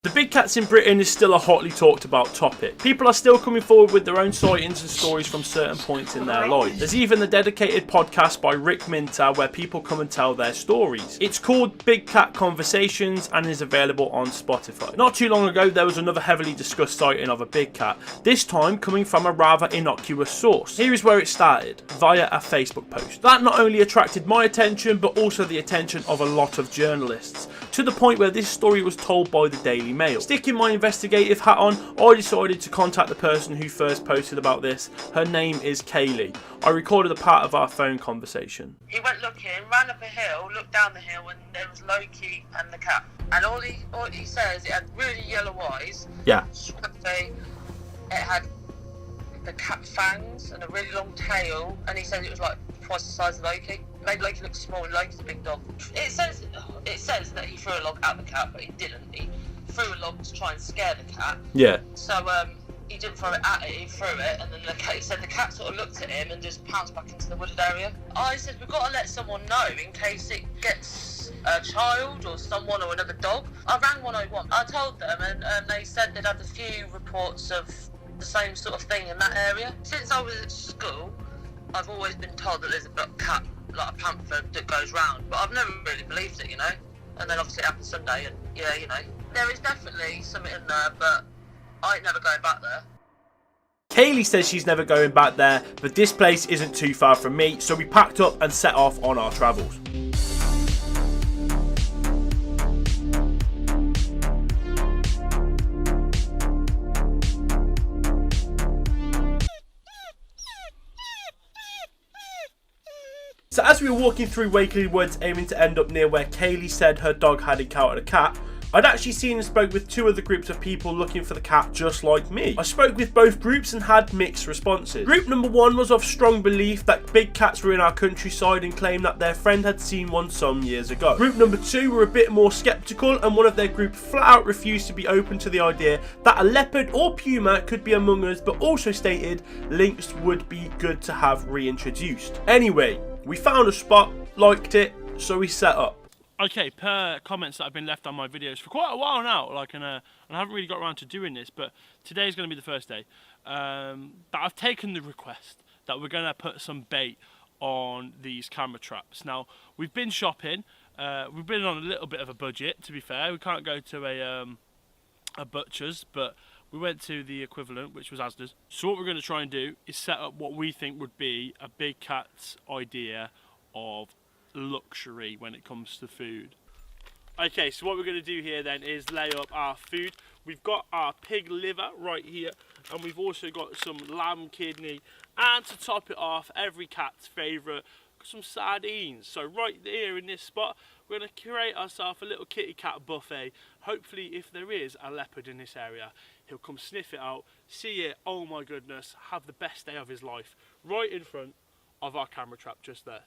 The big cats in Britain is still a hotly talked about topic. People are still coming forward with their own sightings and stories from certain points in their lives. There's even a dedicated podcast by Rick Minter where people come and tell their stories. It's called Big Cat Conversations and is available on Spotify. Not too long ago there was another heavily discussed sighting of a big cat, this time coming from a rather innocuous source. Here is where it started, via a Facebook post. That not only attracted my attention but also the attention of a lot of journalists, to the point where this story was told by the Daily Mail. Sticking my investigative hat on, I decided to contact the person who first posted about this. Her name is Kaylee. I recorded a part of our phone conversation. He went looking, ran up a hill, looked down the hill, and there was Loki and the cat. And all he says, it had really yellow eyes. Yeah. It had the cat fangs and a really long tail, and he said it was like twice the size of Loki. It made Loki look small, and Loki's a big dog. It says that he threw a log at the cat, but he didn't. He threw a log to try and scare the cat. Yeah. So he didn't throw it at it, he threw it, and then he said the cat sort of looked at him and just pounced back into the wooded area. I said, we've got to let someone know in case it gets a child or someone or another dog. I rang 101. I told them, and they said they'd had a few reports of the same sort of thing in that area. Since I was at school, I've always been told that there's a black cat, like a panther, that goes round, but I've never really believed it, you know. And then obviously it happened Sunday, and yeah, you know, there is definitely something in there, but I ain't never going back there. Kaylee says she's never going back there, but this place isn't too far from me, so we packed up and set off on our travels. So as we were walking through Wakerley Woods aiming to end up near where Kaylee said her dog had encountered a cat, I'd actually seen and spoke with two other groups of people looking for the cat just like me. I spoke with both groups and had mixed responses. Group number one was of strong belief that big cats were in our countryside and claimed that their friend had seen one some years ago. Group number two were a bit more sceptical, and one of their group flat out refused to be open to the idea that a leopard or puma could be among us, but also stated lynx would be good to have reintroduced. Anyway, we found a spot, liked it, so we set up. Okay, per comments that have been left on my videos for quite a while now, and I haven't really got around to doing this, but today's going to be the first day that I've taken the request that we're going to put some bait on these camera traps. Now, we've been shopping, we've been on a little bit of a budget, to be fair. We can't go to a butcher's, but we went to the equivalent, which was Asda's. So what we're going to try and do is set up what we think would be a big cat's idea of luxury when it comes to food. Okay, so what we're going to do here then is lay up our food. We've got our pig liver right here, and we've also got some lamb kidney, and to top it off, every cat's favourite, some sardines. So right here in this spot, we're going to create ourselves a little kitty cat buffet. Hopefully, if there is a leopard in this area, he'll come sniff it out, see it, oh my goodness, have the best day of his life right in front of our camera trap just there.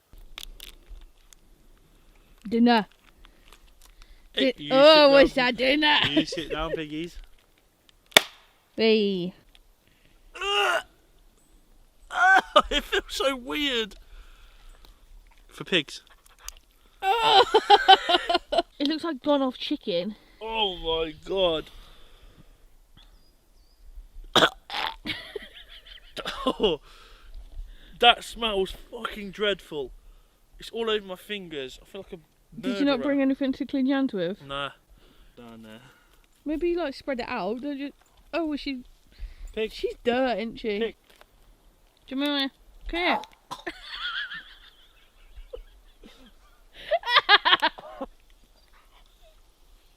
Dinner. Hey, what's that dinner? You sit down, piggies. Hey. It feels so weird. For pigs. It looks like gone off chicken. Oh my god. Oh, that smells fucking dreadful. It's all over my fingers. I feel like a murderer. Did you not bring anything to clean your hands with? Nah. Down there. Maybe like spread it out. Don't you? Oh, well, she's dirt, isn't she? Pig. Do you remember? Come here.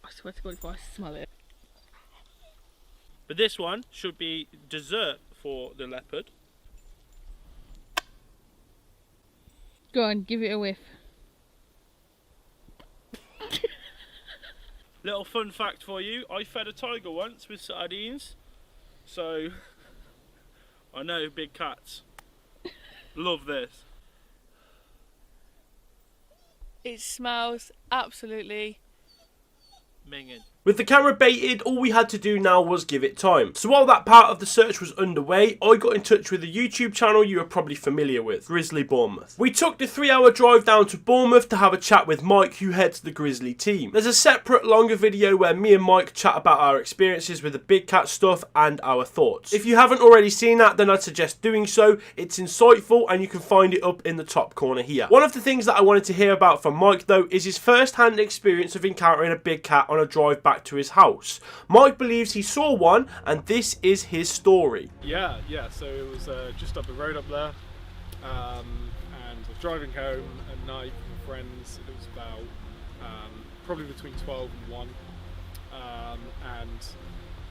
I swear to God, if I smell it. But this one should be dessert for the leopard. Go on, give it a whiff. Little fun fact for you, I fed a tiger once with sardines. So, I know big cats love this. It smells absolutely minging. With the camera baited, all we had to do now was give it time. So while that part of the search was underway, I got in touch with a YouTube channel you are probably familiar with, Grizzly Bournemouth. We took the 3-hour drive down to Bournemouth to have a chat with Mike, who heads the Grizzly team. There's a separate longer video where me and Mike chat about our experiences with the big cat stuff and our thoughts. If you haven't already seen that, then I'd suggest doing so. It's insightful and you can find it up in the top corner here. One of the things that I wanted to hear about from Mike though is his first-hand experience of encountering a big cat on a drive back to his house. Mike believes he saw one and this is his story. Yeah, so it was just up the road up there, and I was driving home at night with my friends. It was about probably between 12 and 1, and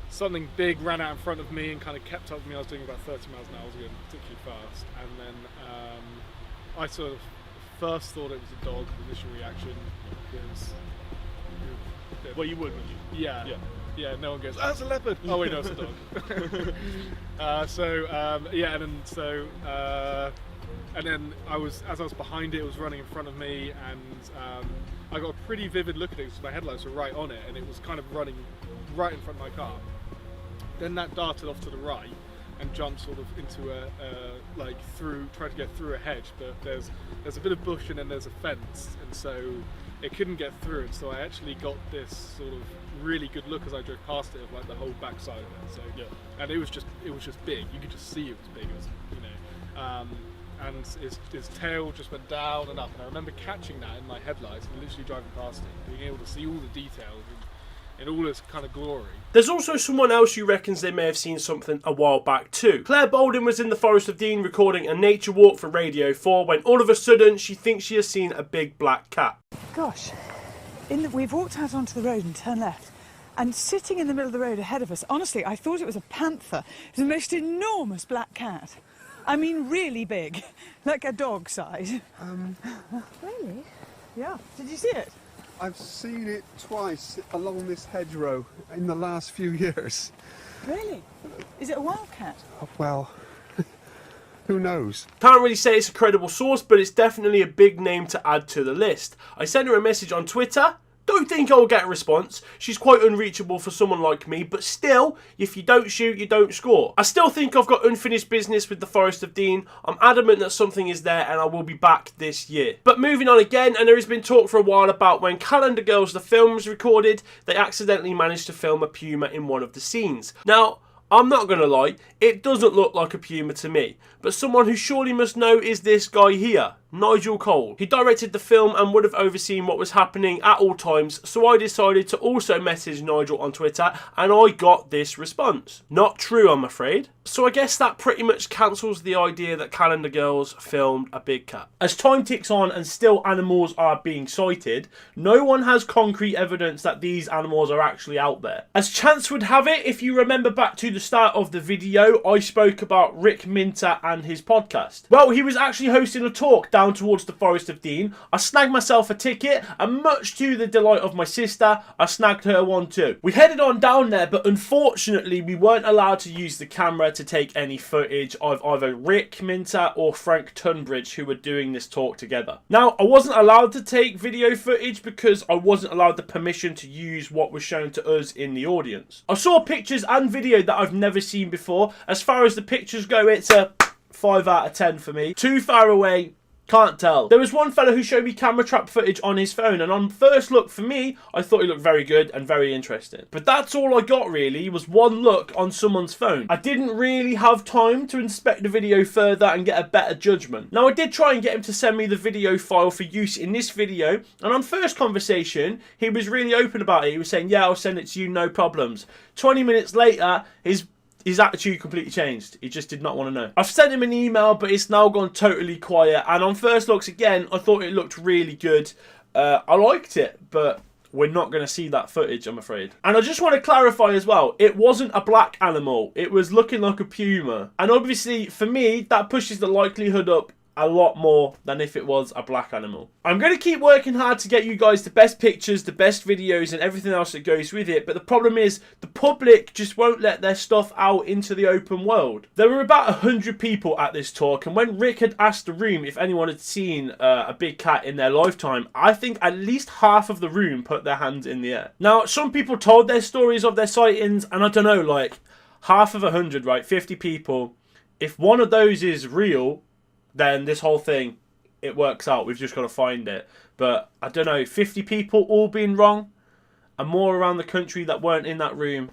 something big ran out in front of me and kind of kept up with me. I was doing about 30 miles an hour, I was going particularly fast, and then I sort of first thought it was a dog, initial reaction, because... Well, you would, wouldn't you? Yeah, no one goes, oh, it's a leopard! Oh wait, no, it's a dog. And then as I was behind it, it was running in front of me, and I got a pretty vivid look at it because my headlights were right on it, and it was kind of running right in front of my car. Then that darted off to the right and jumped sort of into tried to get through a hedge, but there's a bit of bush and then there's a fence, and so it couldn't get through it. So I actually got this sort of really good look as I drove past it of like the whole backside of it. So yeah, and it was just big. You could just see it was big. It was, and his tail just went down and up. And I remember catching that in my headlights and literally driving past it, being able to see all the details in all its kind of glory. There's also someone else who reckons they may have seen something a while back too. Claire Bolden was in the Forest of Dean recording a nature walk for Radio 4 when all of a sudden she thinks she has seen a big black cat. Gosh, we've walked out onto the road and turned left, and sitting in the middle of the road ahead of us, honestly, I thought it was a panther. It was the most enormous black cat. I mean, really big, like a dog size. Really? Yeah. Did you see it? I've seen it twice along this hedgerow in the last few years. Really? Is it a wildcat? Oh, well, who knows? Can't really say it's a credible source, but it's definitely a big name to add to the list. I sent her a message on Twitter. Don't think I'll get a response. She's quite unreachable for someone like me, but still, if you don't shoot, you don't score. I still think I've got unfinished business with the Forest of Dean. I'm adamant that something is there and I will be back this year. But moving on again, and there has been talk for a while about when Calendar Girls the film was recorded, they accidentally managed to film a puma in one of the scenes. Now, I'm not going to lie, it doesn't look like a puma to me, but someone who surely must know is this guy here, Nigel Cole. He directed the film and would have overseen what was happening at all times, so I decided to also message Nigel on Twitter and I got this response. Not true, I'm afraid. So I guess that pretty much cancels the idea that Calendar Girls filmed a big cat. As time ticks on and still animals are being sighted, no one has concrete evidence that these animals are actually out there. As chance would have it, if you remember back to the start of the video, I spoke about Rick Minter and his podcast. Well, he was actually hosting a talk down towards the Forest of Dean. I snagged myself a ticket, and much to the delight of my sister, I snagged her one too. We headed on down there, but unfortunately we weren't allowed to use the camera to take any footage of either Rick Minter or Frank Tunbridge, who were doing this talk together. Now, I wasn't allowed to take video footage because I wasn't allowed the permission to use what was shown to us in the audience. I saw pictures and video that I've never seen before. As far as the pictures go, it's a 5 out of 10 for me. Too far away, can't tell. There was one fella who showed me camera trap footage on his phone, and on first look for me, I thought he looked very good and very interesting. But that's all I got really, was one look on someone's phone. I didn't really have time to inspect the video further and get a better judgment. Now I did try and get him to send me the video file for use in this video, and on first conversation, he was really open about it. He was saying, yeah, I'll send it to you, no problems. 20 minutes later, his attitude completely changed. He just did not want to know. I've sent him an email, but it's now gone totally quiet. And on first looks, again, I thought it looked really good. I liked it, but we're not going to see that footage, I'm afraid. And I just want to clarify as well, it wasn't a black animal. It was looking like a puma. And obviously, for me, that pushes the likelihood up a lot more than if it was a black animal. I'm going to keep working hard to get you guys the best pictures, the best videos and everything else that goes with it, but the problem is the public just won't let their stuff out into the open world. There were about 100 people at this talk, and when Rick had asked the room if anyone had seen a big cat in their lifetime, I think at least half of the room put their hands in the air. Now, some people told their stories of their sightings, and I don't know, like half of 100, right, 50 people, if one of those is real, then this whole thing, it works out. We've just got to find it. But I don't know, 50 people all being wrong and more around the country that weren't in that room.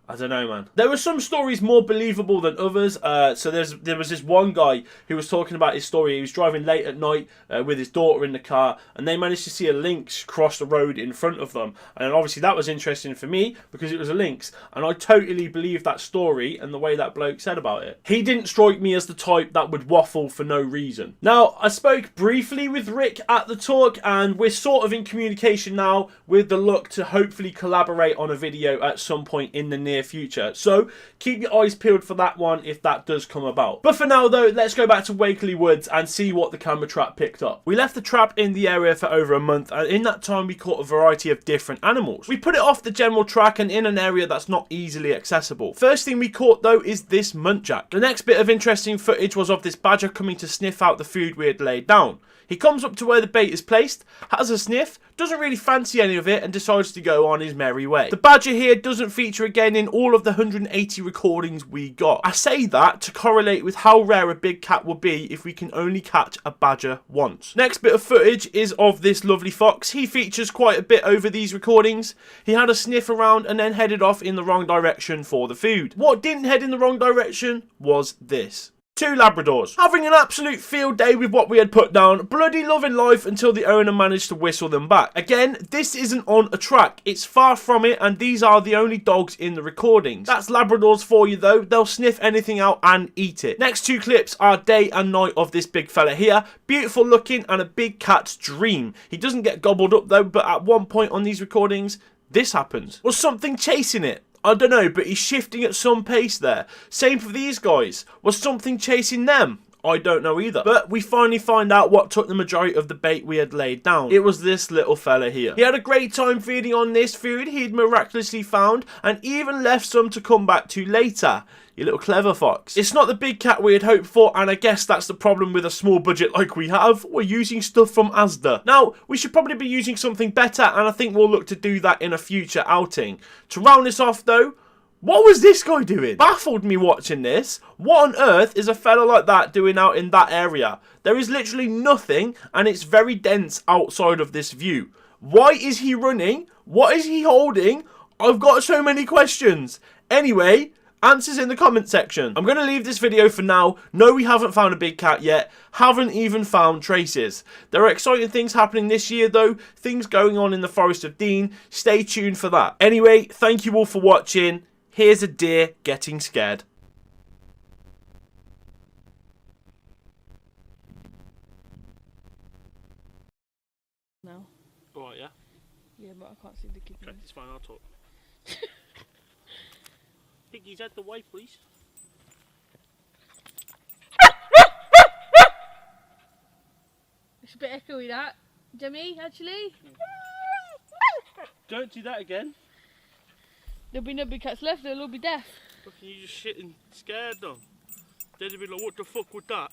I don't know, man. There were some stories more believable than others. So there was this one guy who was talking about his story. He was driving late at night with his daughter in the car, and they managed to see a lynx cross the road in front of them. And obviously that was interesting for me because it was a lynx, and I totally believed that story and the way that bloke said about it. He didn't strike me as the type that would waffle for no reason. Now, I spoke briefly with Rick at the talk, and we're sort of in communication now with the look to hopefully collaborate on a video at some point in the near future, so keep your eyes peeled for that one if that does come about. But for now though, let's go back to Wakerley Woods and see what the camera trap picked up. We left the trap in the area for over a month, and in that time we caught a variety of different animals. We put it off the general track and in an area that's not easily accessible. First thing we caught though is this muntjac. The next bit of interesting footage was of this badger coming to sniff out the food we had laid down. He comes up to where the bait is placed, has a sniff, doesn't really fancy any of it, and decides to go on his merry way. The badger here doesn't feature again in all of the 180 recordings we got. I say that to correlate with how rare a big cat would be if we can only catch a badger once. Next bit of footage is of this lovely fox. He features quite a bit over these recordings. He had a sniff around and then headed off in the wrong direction for the food. What didn't head in the wrong direction was this. Two Labradors, having an absolute field day with what we had put down, bloody loving life until the owner managed to whistle them back. Again, this isn't on a track, it's far from it, and these are the only dogs in the recordings. That's Labradors for you though, they'll sniff anything out and eat it. Next two clips are day and night of this big fella here, beautiful looking and a big cat's dream. He doesn't get gobbled up though, but at one point on these recordings, this happens. Was something chasing it? I don't know, but he's shifting at some pace there. Same for these guys. Was something chasing them? I don't know either. But we finally find out what took the majority of the bait we had laid down. It was this little fella here. He had a great time feeding on this food he'd miraculously found, and even left some to come back to later. You little clever fox. It's not the big cat we had hoped for, and I guess that's the problem with a small budget like we have. We're using stuff from Asda. Now, we should probably be using something better, and I think we'll look to do that in a future outing. To round this off though, what was this guy doing? Baffled me watching this. What on earth is a fella like that doing out in that area? There is literally nothing, and it's very dense outside of this view. Why is he running? What is he holding? I've got so many questions. Anyway, answers in the comment section. I'm going to leave this video for now. No, we haven't found a big cat yet. Haven't even found traces. There are exciting things happening this year though. Things going on in the Forest of Dean. Stay tuned for that. Anyway, thank you all for watching. Here's a deer getting scared. No. Alright, yeah? Yeah, but I can't see the kittens. Okay, it's fine, I'll talk. Piggy's at the way, please. It's a bit echoey that. Jimmy, actually. Don't do that again. There'll be no big cats left, they'll all be deaf. Fucking you just shitting scared them. They'd be like, what the fuck was that?